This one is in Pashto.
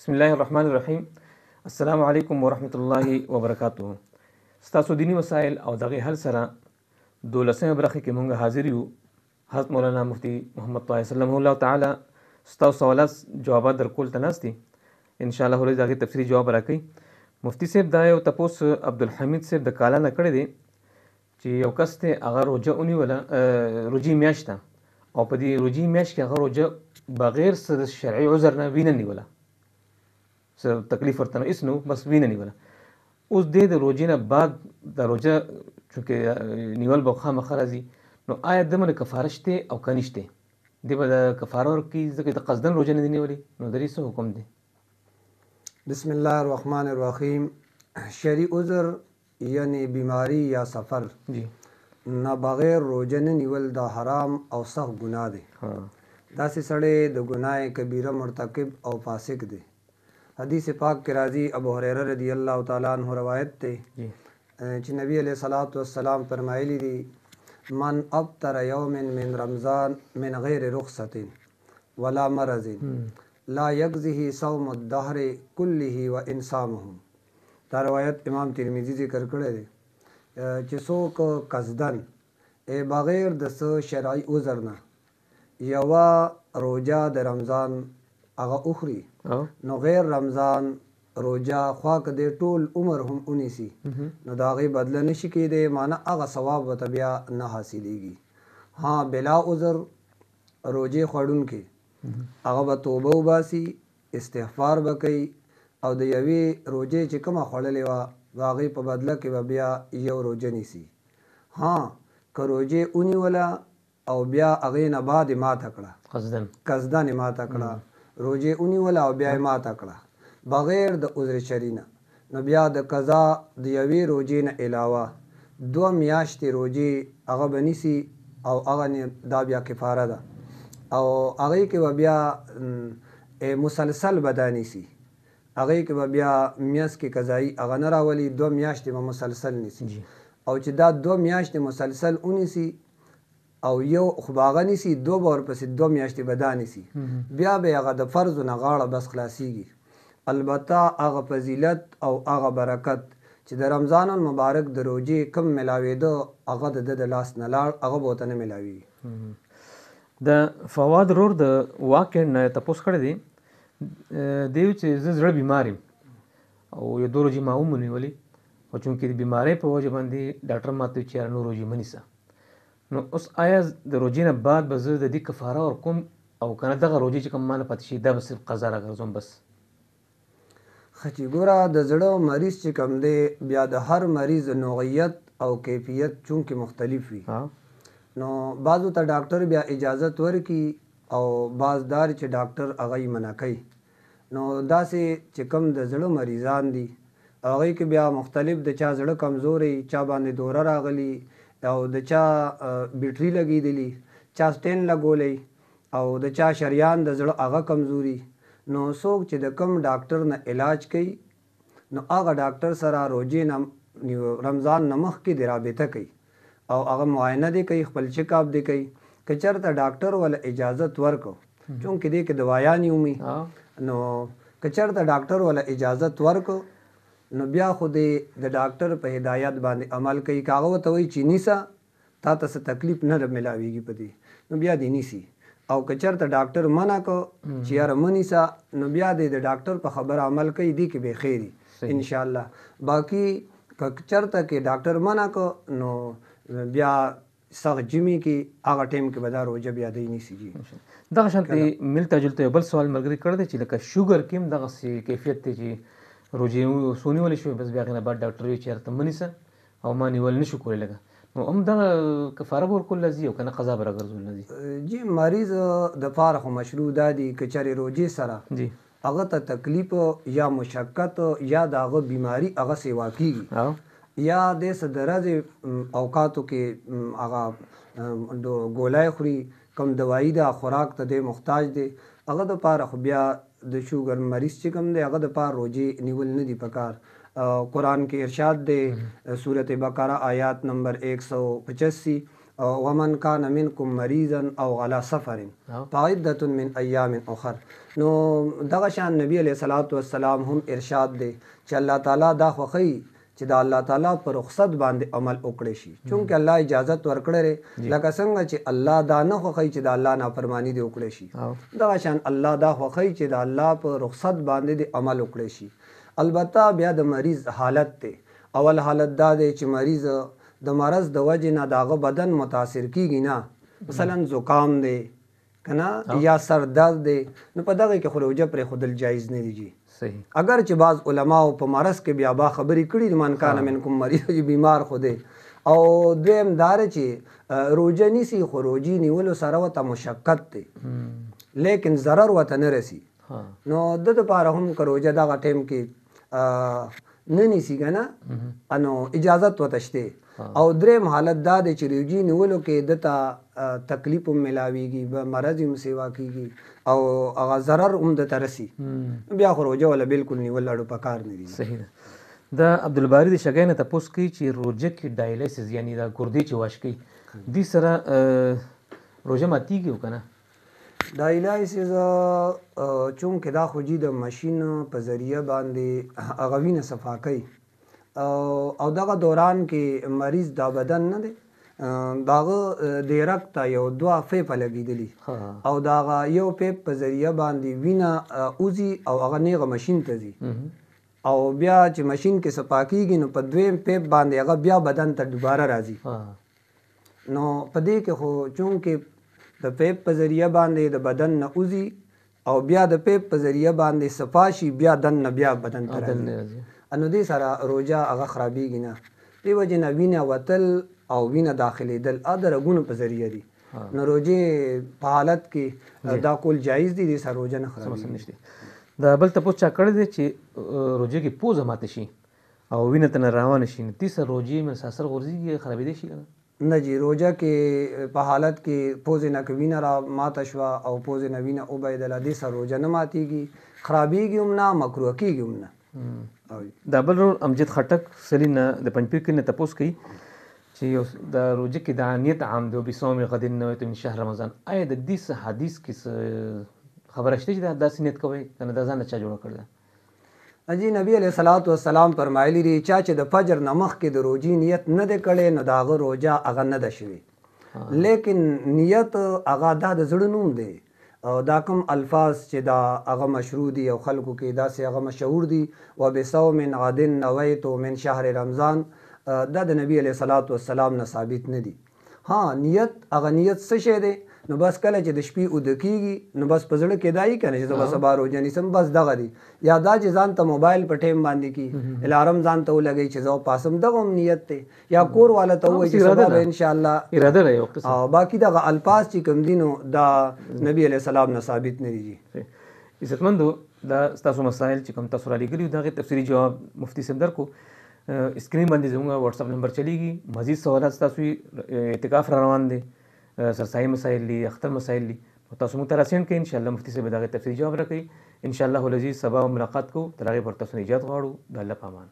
بسم الله الرحمن الرحیم. السلام علیکم ورحمت الله وبرکاته. ستاسو دینی مسائل او دغه حل سره 12مه برخه کې مونږ حاضر یو. حضرت مولانا مفتی محمد طاهر سلام الله تعالی ستاسو سوالات جوابات درکول تناستي. ان شاء الله ورځ دغه تفصیلی جواب راکړي. مفتی صاحب دا یو تپوس عبدالحمید صاحب د کالا نه کړی دی چې یو کس ته هغه روجه اونی ولا روجي میاشته او په دې روجي میاشت کې هغه روجه بغیر څه شرعي عذر نه وینه نیوله، څه تکلیف ورته نه اسنو بس وینه نیوله. اوس د روجې نه بعد د روجه چونکې نیول به خامخا راځي، نو آیا دمنه کفاره شته او که نشته؟ دی به د کفاره ورکړي ځکه د قصدن روجه نه دی نیولې، نو د دې څه حکم دی؟ بسم الله الرحمن الرحیم. شرعي عذر یعنی بیماری یا سفر جی نه بغیر روجه نه نیول دا حرام او سخت ګناه دی. داسې سړی د ګناه کبیره مرتکب او فاسق دی. حدیث پاک کې راځي، ابو هریره رضی الله تعالی عنہ روایت دی چې نبی علیہ الصلوۃ والسلام فرمایلی دی من افطر یوم من رمضان من غیر رخصت ولا مرض لا یجزه صوم الدهر كله وان صامه. دا روایت امام ترمذی ذکر کړی دی چې څوک قصدن بغیر د څه شرعي عذر نه یوه روجه د رمضان هغه اخري، نو غیر رمضان روجه خوا که دی ټول عمر هم ونیسي نو د هغې بدله نشي کیدی، معنی هغه ثواب ورته بیا نه حاصلیږي. ها بلا عذر روجې خوړونکي هغه به توبه وباسي، استغفار به کوي او د یوې روجې چې کومه خوړلې وه د هغې په بدله کې به بیا یو روجه نیسي. ها که روجې ونیوله او بیا هغې نه بعد یې ماته کړه، قصدن یې ماته کړه، روجې ونیوله او بیا یې ماته کړه بغیر د عذر شرعي نه، نو بیا د قضا د یوې روجې نه علاوه 2 میاشتې روجې هغه به نیسي او هغه دا بیا کفاره ده او هغې کې به بیا مسلسل به دا نیسي، هغې کې به بیا میاشت کې قضایي هغه نه راولي، 2 میاشتې به مسلسل نیسي او چې دا 2 میاشتې مسلسل ونیسي او یو خو به هغه نیسي 2 به ورپسې 2 میاشتې به دا نیسي، بیا به هغه د فرضو نه غاړه بس خلاصیږي. البته هغه فضیلت او هغه برکت چې د رمضان المبارک د روجې کم ملاوېده هغه د ده د لاس نه لاړ، هغه به ورته نه ملاویږي. د فواد رور د واقع نه تپوس کړی دی، دیو چې زه زړه بیمار یم او یو 2 روجې ما ومونیولې، خو چونکې د بیمارۍ په وجه باندې ډاکټر ماته ویل چې یاره نور روجې مه نیسه. نو اوس آیا د روجې نه بعد به زه د دې کفاره ورکوم او که نه دغه روجې چې کوم ما نه پاتې شي دا به صرف قضا راګرځوم بس؟ ښه چې ګوره د زړه مریض چې کوم دی بیا د هر مریض نوعیت او کیفیت چونکې مختلف وي، نو بعضو ته ډاکټر بیا اجازت ورکړي او بعض دار چې ډاکټر هغه یې منع کوي. نو داسې چې کوم د زړه مریضان دي هغوی کې بیا مختلف د چا زړه کمزوری، چا باندې دوره راغلی او د چا بیټري لګېدلی، چا سټین لګولی او د چا شریان د زړه هغه کمزوري، نو څوک چې د کم ډاکټر نه علاج کوي نو هغه ډاکټر سره روجې نه رمضان نه مخکې د رابطه کوي او هغه معاینه دی کوي، خپل چیک اپ دی کوي. که چېرته ډاکټر وله اجازت ورکو چونکې دی کې دوایان یې ومي، نو که چېرته ډاکټر وله اجازت ورکو نو بیا خو د ډاکټر په هدایت باندې عمل کوي. که هغه ورته وایي چې نیسه تا ته څه تکلیف نه ملاویږي په دې، نو بیا دې نیسي. او که چېرته ډاکټر منع کو چې یاره مه نیسه نو بیا د ډاکټر په خبره عمل کوي، دې کې به خیر انشاءالله. باقي که چېرته کې ډاکټر منع کو نو بیا سخت جمعې کې هغه ټایم کې به دا روجه بیا دی نیسي. دغه شانتې ملته جلته یو بل سوال ملګري کړی دی چې لکه شوګر کې هم دغسې کیفیت دی چې روجې څو نیولی شوې بس بیا هغې نه بعد ډاکټر وایي چې یاره ته مه نیسه او ما نیول نه شو کولی، لکه نو هم دغه کفاره به ورکول لازي او که نه قضا به راګرځول لازي؟ جی مریض دپاره خو مشروع دا دي که چېرې روجې سره هغه ته تکلیف یا مشقت یا د هغه بیماري هغه سیوا کېږي یا د څه د ورځې اوقاتو کې هغه ګولۍ خوري، کوم دوایي ده خوراک ته دی محتاج دی، هغه دپاره خو بیا د شوګر مریض چې کوم دی هغه دپاره روجې نیول نه دي پکار. قرآن کې ارشاد دی، سورت بقره آیات نمبر 185 ومن کان منکم مریضا او علی سفر فعدة من ایام اخر. نو دغه شان نبی علیه الصلاۃ والسلام هم ارشاد دی چې الله تعالی دا خوښوي چې د الله تعالی پر رخصت باندې عمل وکړي شي، چونکه الله اجازت ورکړی لکه څنګه چې الله دا نه خوښوي چې د الله نافرمانی دی وکړي شي، دغه شان الله دا خوښوي چې د الله پر رخصت باندې دی عمل وکړي شي. البته بیا د مریض حالت دی، اول حالت دا دی چې مریض د مرض د وجې نه داغه بدن متاثر کیږي نه، مثلا زکام دی کنه یا سر درد دی، نو په دغه کې خو روژه پرېښودل جایز نه دی. اگر چې بعض علماو په مرض کې بیا با خبرې کړي من کان منکم مریض چې بیمار خو دی، او دویم داره چې روژه نیسي خو روژې نیولو سره ورته مشقت دی لیکن ضرر ورته نه رسي، نو د دپاره هم که روژه دغه ټایم کې نه نیسي که نه نو اجازت ورته شته. او دریم حالت دا دی چې روژې نیولو کې دته تکلیف هم میلاویږي، مرض هم سیوا کیږي او هغه ضرر هم دته رسي، بیا خو روژه ولا بالکل نیول اړو پکار نه دي. صحیح ده. د عبدالباري د شګۍ نه تپوس کوي چې روژه کې ډایلیسس یعنی دا ګردې چې واش کوي دې سره روژه ماتیږي او که نه؟ ډایلیسس چونکې دا خو جي د ماشین په ذریعه باندې هغه وینه صفا کوي او دغه دوران کې مریض دا بدن نه دی داغه د رګ ته یو دوه پیپه لګېدلي او دغه یو پیپ په ذریعه باندې وینه اوځي او هغه نیغه ماشین ته ځي او بیا چې ماشین کې صفا کېږي نو په دویم پیپ باندې هغه بیا بدن ته دوباره راځي. نو په دې کې خو چونکې د پیپ په ذریعه باندې د بدن نه اوځي او بیا د پیپ په ذریعه باندې صفا شي بیا دن نه بیا بدن ته راځي، نو دې سره روژه هغه خرابېږي نه. دې وجې نه وینه وتل او وینه داخلېدل د رګونو په ذریعه دي، نو روژې په حالت کې دا کول جایز دي، دې سره روژه نه خرابېږي. دا بل تپوس چا کړی دی چې روژې کې پوزه ماته شي او وینه ته نه روانه شي، نو دې سره روژې مسلسل غورځېږي خرابېدی شي که نه؟ نه جی، روژه کې په حالت کې پوزې نه که وینه را ماته شوه او پوزې نه وینه وبهېدله دې سره روژه نه ماتېږي، خرابېږي هم نه، مکروه کېږي هم نه. دا بل ورور امجد خټک سلی نه د پنجپیر کې نه تپوس کوي چې د روژه کې دا نیت عام دی بصوم غد نویت من شهر رمضان، آیا د دې حدیث کې خبره شته چې داسې نیت کوئ که نه دا ځان چا جوړه کړې ده؟ اجي نبی علیه الصلاۃ والسلام فرمایلی دی چا چې د فجر نه مخکې د روژې نیت نه دی کړی نو د هغه روژه هغه نه ده شوې، لیکن نیت هغه دا د زړه نوم دی او دا کوم الفاظ چې دا هغه مشروع دي او خلکو کې داسې هغه مشهور دي وبصوم غد نویت من شهر رمضان، دا د نبی علیه الصلاۃ والسلام نه ثابت نه دي. ها نیت هغه نیت څه شی دی؟ نو بس کله چې د شپې اوده کېږي نو بس په زړه کې دا یي که نه چې زه به سبا روژه نیسم، بس دغه دی. یا دا چې ځان ته موبایل په ټایم باندې کي الارم ځان ته ولګوي چې زه پاسم، دغه هم نیت دی. یا کور والا ته ووایي چې سبا به انشاءالله اراده ده یو قسم، او باقي دغه الفاظ چې کوم دي نو دا نبی علیه السلام نه ثابت نه دي. عزتمندو دا ستاسو مسایل چې کوم تاسو را لیږلي د هغې تفصیلي جواب مفتي صاحب درکو. اسکرین باندې زموږ واتساپ نمبر چلیږي، مزید سوالات ستاسو اعتکاف را روان دی، سرسایي مسایل دي، اختر مسایل دي، تاسو موږ ته راسینډ کړئ، انشاءالله مفتي صاحب به د هغې تفصیلي جواب راکوي. انشاءالله العزیز سبا ملاقات کوو، تر هغې پورې تاسو نه اجازت غواړو. د الله په امان.